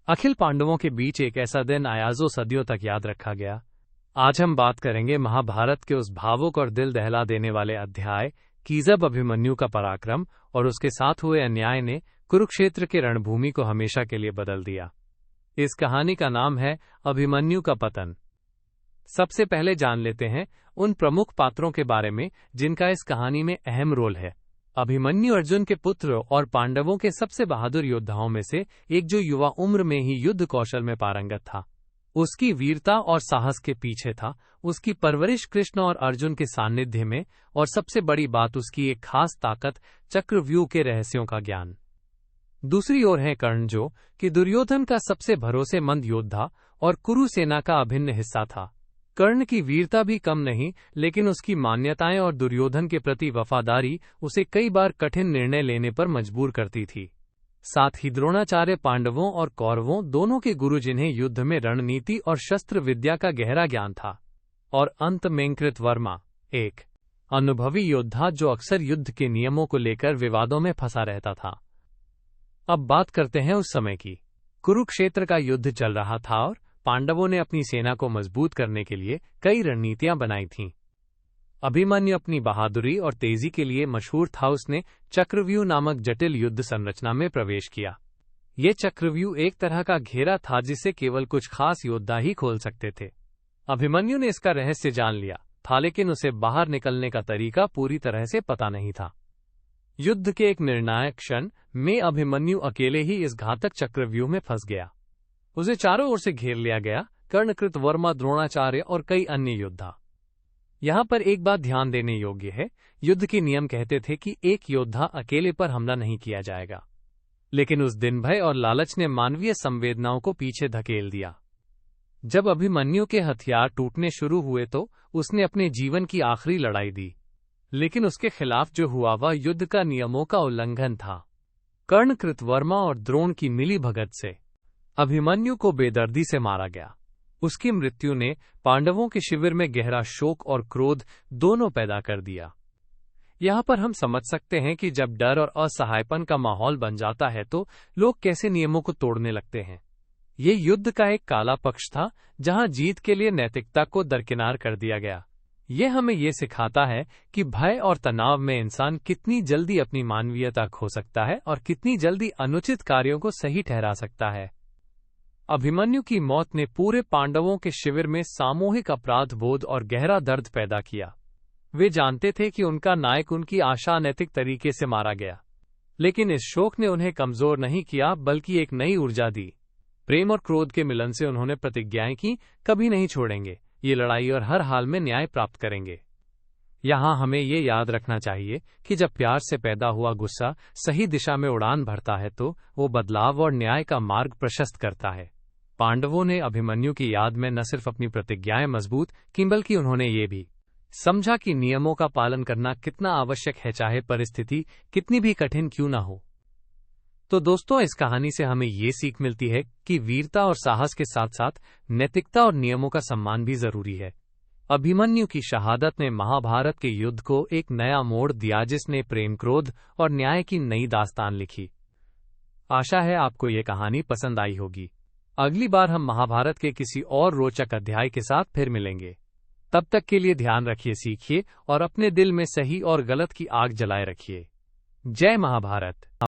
अखिल पांडवों के बीच एक ऐसा दिन आया जो सदियों तक याद रखा गया। आज हम बात करेंगे महाभारत के उस भावुक और दिल दहला देने वाले अध्याय कि जब अभिमन्यु का पराक्रम और उसके साथ हुए अन्याय ने कुरुक्षेत्र के रणभूमि को हमेशा के लिए बदल दिया। इस कहानी का नाम है अभिमन्यु का पतन। सबसे पहले जान लेते हैं उन प्रमुख पात्रों के बारे में जिनका इस कहानी में अहम रोल है। अभिमन्यु अर्जुन के पुत्र और पांडवों के सबसे बहादुर योद्धाओं में से एक, जो युवा उम्र में ही युद्ध कौशल में पारंगत था। उसकी वीरता और साहस के पीछे था उसकी परवरिश कृष्ण और अर्जुन के सानिध्य में, और सबसे बड़ी बात उसकी एक खास ताकत चक्रव्यूह के रहस्यों का ज्ञान। दूसरी ओर है कर्ण, जो कि दुर्योधन का सबसे भरोसेमंद योद्धा और कुरु सेना का अभिन्न हिस्सा था। कर्ण की वीरता भी कम नहीं, लेकिन उसकी मान्यताएं और दुर्योधन के प्रति वफादारी उसे कई बार कठिन निर्णय लेने पर मजबूर करती थी। साथ ही द्रोणाचार्य पांडवों और कौरवों दोनों के गुरु, जिन्हें युद्ध में रणनीति और शस्त्र विद्या का गहरा ज्ञान था। और अंत में कृतवर्मा, एक अनुभवी योद्धा जो अक्सर युद्ध के नियमों को लेकर विवादों में फंसा रहता था। अब बात करते हैं उस समय की। कुरुक्षेत्र का युद्ध चल रहा था और पांडवों ने अपनी सेना को मजबूत करने के लिए कई रणनीतियां बनाई थीं। अभिमन्यु अपनी बहादुरी और तेजी के लिए मशहूर था। उसने चक्रव्यूह नामक जटिल युद्ध संरचना में प्रवेश किया। ये चक्रव्यूह एक तरह का घेरा था जिसे केवल कुछ खास योद्धा ही खोल सकते थे। अभिमन्यु ने इसका रहस्य जान लिया था, लेकिन उसे बाहर निकलने का तरीका पूरी तरह से पता नहीं था। युद्ध के एक निर्णायक क्षण में अभिमन्यु अकेले ही इस घातक चक्रव्यूह में फंस गया। उसे चारों ओर से घेर लिया गया। कर्ण, कृतवर्मा, द्रोणाचार्य और कई अन्य योद्धा। यहाँ पर एक बात ध्यान देने योग्य है, युद्ध के नियम कहते थे कि एक योद्धा अकेले पर हमला नहीं किया जाएगा, लेकिन उस दिन भय और लालच ने मानवीय संवेदनाओं को पीछे धकेल दिया। जब अभिमन्यु के हथियार टूटने शुरू हुए तो उसने अपने जीवन की आखिरी लड़ाई दी, लेकिन उसके खिलाफ जो हुआ वह युद्ध का नियमों का उल्लंघन था। कर्ण, कृतवर्मा और द्रोण की मिली भगत से अभिमन्यु को बेदर्दी से मारा गया। उसकी मृत्यु ने पांडवों के शिविर में गहरा शोक और क्रोध दोनों पैदा कर दिया। यहाँ पर हम समझ सकते हैं कि जब डर और असहायपन का माहौल बन जाता है तो लोग कैसे नियमों को तोड़ने लगते हैं। ये युद्ध का एक काला पक्ष था, जहाँ जीत के लिए नैतिकता को दरकिनार कर दिया गया। ये हमें ये सिखाता है कि भय और तनाव में इंसान कितनी जल्दी अपनी मानवीयता खो सकता है और कितनी जल्दी अनुचित कार्यों को सही ठहरा सकता है। अभिमन्यु की मौत ने पूरे पांडवों के शिविर में सामूहिक अपराध बोध और गहरा दर्द पैदा किया। वे जानते थे कि उनका नायक उनकी आशा अनैतिक तरीके से मारा गया, लेकिन इस शोक ने उन्हें कमजोर नहीं किया, बल्कि एक नई ऊर्जा दी। प्रेम और क्रोध के मिलन से उन्होंने प्रतिज्ञाएं की, कभी नहीं छोड़ेंगे ये लड़ाई और हर हाल में न्याय प्राप्त करेंगे। यहाँ हमें ये याद रखना चाहिए कि जब प्यार से पैदा हुआ गुस्सा सही दिशा में उड़ान भरता है तो वो बदलाव और न्याय का मार्ग प्रशस्त करता है। पांडवों ने अभिमन्यु की याद में न सिर्फ अपनी प्रतिज्ञाएं मजबूत की, बल्कि उन्होंने ये भी समझा कि नियमों का पालन करना कितना आवश्यक है, चाहे परिस्थिति कितनी भी कठिन क्यों ना हो। तो दोस्तों, इस कहानी से हमें ये सीख मिलती है कि वीरता और साहस के साथ साथ नैतिकता और नियमों का सम्मान भी जरूरी है। अभिमन्यु की शहादत ने महाभारत के युद्ध को एक नया मोड़ दिया, जिसने प्रेम, क्रोध और न्याय की नई दास्तान लिखी। आशा है आपको ये कहानी पसंद आई होगी। अगली बार हम महाभारत के किसी और रोचक अध्याय के साथ फिर मिलेंगे। तब तक के लिए ध्यान रखिए, सीखिए और अपने दिल में सही और गलत की आग जलाए रखिए। जय महाभारत।